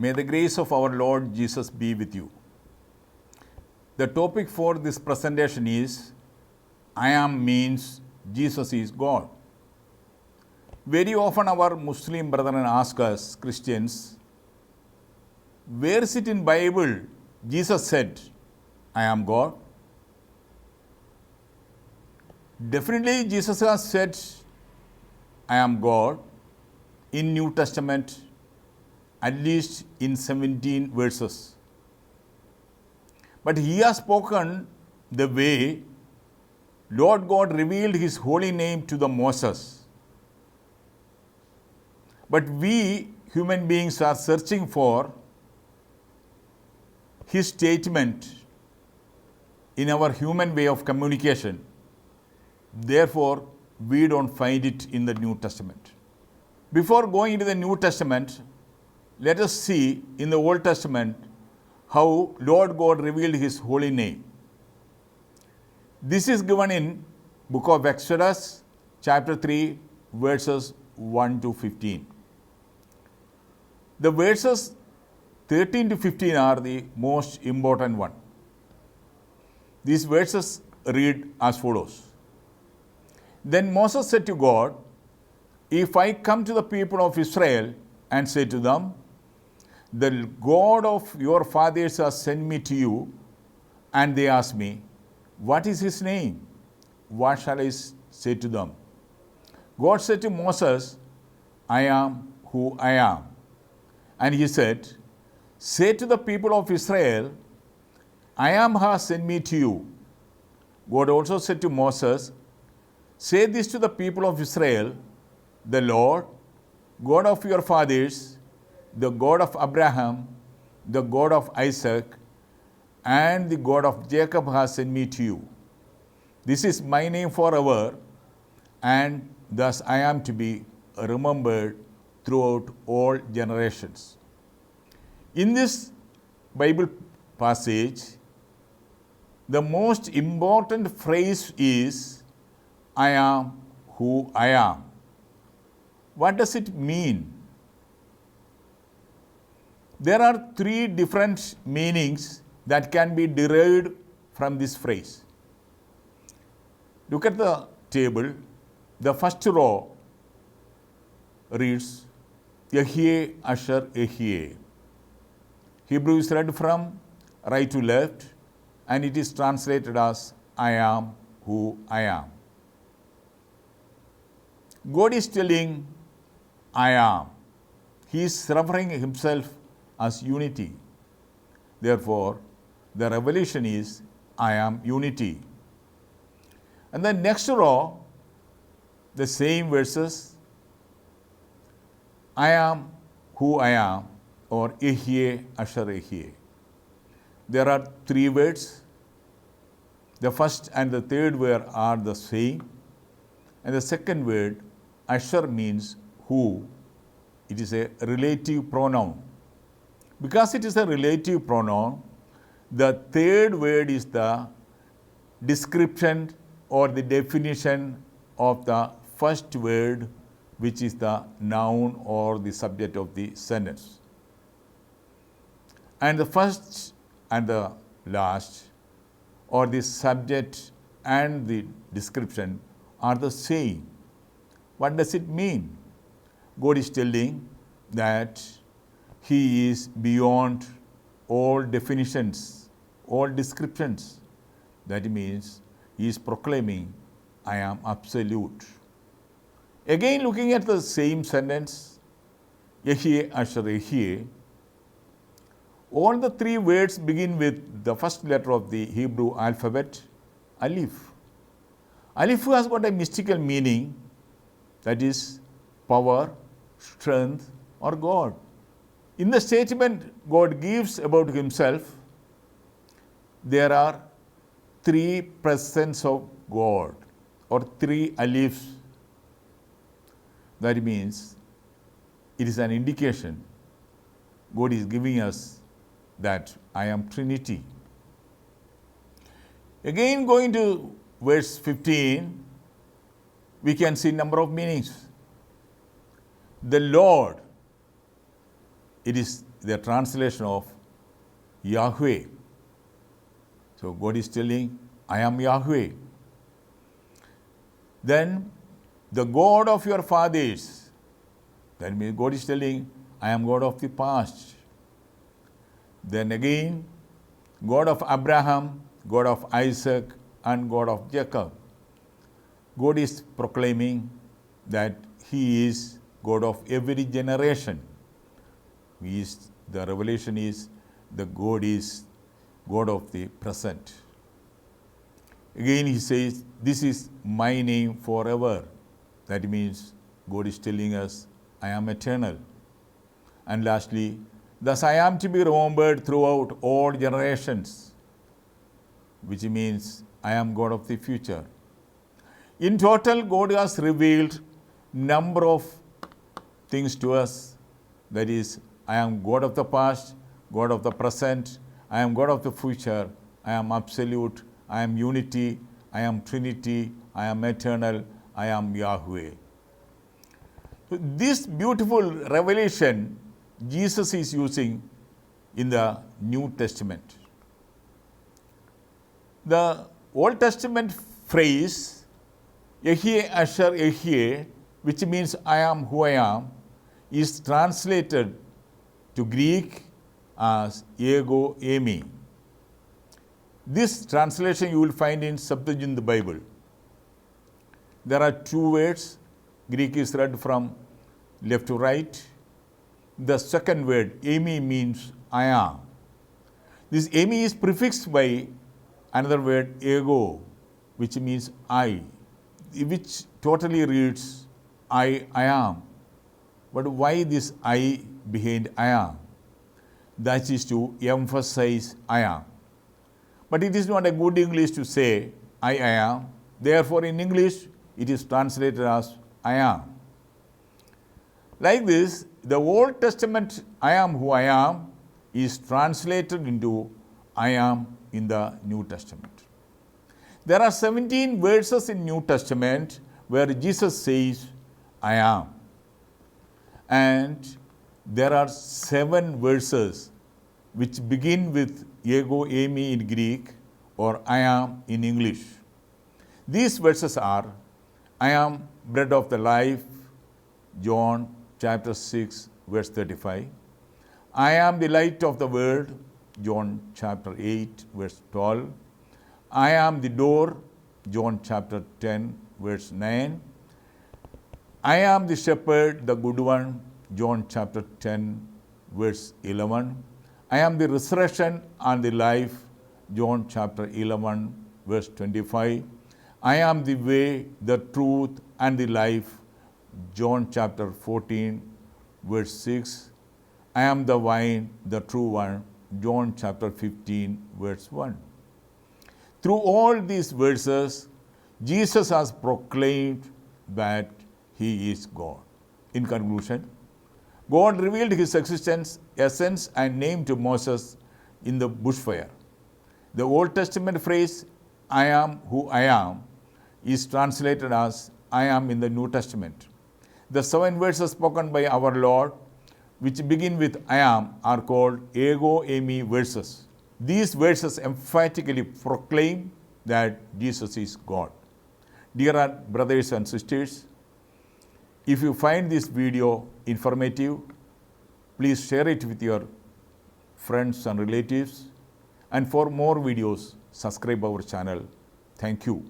May the grace of our Lord Jesus be with you. The topic for this presentation is I am means Jesus is God. Very often our Muslim brethren ask us, Christians, where is it in Bible Jesus said, I am God? Definitely Jesus has said, I am God in New Testament, at least in 17 verses. But he has spoken the way Lord God revealed his holy name to the Moses. But we human beings are searching for his statement in our human way of communication. Therefore, we don't find it in the New Testament. Before going into the New Testament, let us see in the Old Testament how Lord God revealed his holy name. This is given in book of Exodus, chapter 3, verses 1 to 15. The verses 13 to 15 are the most important one. These verses read as follows. Then Moses said to God, if I come to the people of Israel and say to them, the God of your fathers has sent me to you, and they ask me, what is his name? What shall I say to them? God said to Moses, I am who I am. And he said, say to the people of Israel, I am has sent me to you. God also said to Moses, say this to the people of Israel, the Lord, God of your fathers, the God of Abraham, the God of Isaac, and the God of Jacob has sent me to you. This is my name forever, and thus I am to be remembered throughout all generations. In this Bible passage, the most important phrase is, I am who I am. What does it mean? There are three different meanings that can be derived from this phrase. Look at the table. The first row reads, Yahweh Asher Yahweh. Hebrew is read from right to left, and it is translated as, I am who I am. God is telling, I am. He is referring himself as unity. Therefore, the revelation is, I am unity. And the next row, the same verses, I am who I am, or Yahweh Asher Yahweh. There are three words. The first and the third word are the same. And the second word, Asher, means who. It is a relative pronoun. Because it is a relative pronoun, the third word is the description or the definition of the first word, which is the noun or the subject of the sentence. And the first and the last, or the subject and the description, are the same. What does it mean? God is telling that he is beyond all definitions, all descriptions. That means he is proclaiming, I am absolute. Again, looking at the same sentence, Yahweh Asher Yahweh, all the three words begin with the first letter of the Hebrew alphabet, Aleph. Aleph has got a mystical meaning, that is power, strength, or God. In the statement God gives about himself, there are three presence of God, or three Alephs. That means it is an indication God is giving us that I am Trinity. Again, going to verse 15, we can see number of meanings. The Lord, it is the translation of Yahweh. So God is telling, I am Yahweh. Then the God of your fathers. That means God is telling, I am God of the past. Then again, God of Abraham, God of Isaac, and God of Jacob. God is proclaiming that He is God of every generation. The revelation is the God is God of the present. Again He says, this is my name forever. That means God is telling us, I am eternal. And lastly, thus I am to be remembered throughout all generations, which means I am God of the future. In total, God has revealed number of things to us. That is, I am God of the past, God of the present, I am God of the future, I am absolute, I am unity, I am Trinity, I am eternal, I am Yahweh. So this beautiful revelation Jesus is using in the New Testament. The Old Testament phrase, Yehye Asher Yehye, which means I am who I am, is translated to Greek as ego eimi. This translation you will find in Septuagint Bible. There are two words. Greek is read from left to right. The second word, eimi, means I am. This eimi is prefixed by another word, ego, which means I, which totally reads I am. But why this I behind I am? That is to emphasize I am. But it is not a good English to say I am. Therefore, in English, it is translated as I am. Like this, the Old Testament I am who I am is translated into I am in the New Testament. There are 17 verses in New Testament where Jesus says I am. And there are 7 verses which begin with ego eimi in Greek or I am in English. These verses are, I am bread of the life, John chapter 6, verse 35. I am the light of the world, John chapter 8, verse 12. I am the door, John chapter 10, verse 9. I am the shepherd, the good one, John chapter 10, verse 11. I am the resurrection and the life, John chapter 11, verse 25. I am the way, the truth, and the life, John chapter 14, verse 6. I am the vine, the true one, John chapter 15, verse 1. Through all these verses, Jesus has proclaimed that He is God. In conclusion, God revealed His existence, essence, and name to Moses in the bushfire. The Old Testament phrase, I am who I am, is translated as I am in the New Testament. The 7 verses spoken by our Lord, which begin with I am, are called ego eimi verses. These verses emphatically proclaim that Jesus is God. Dear brothers and sisters, if you find this video informative, please share it with your friends and relatives. And for more videos, subscribe our channel. Thank you.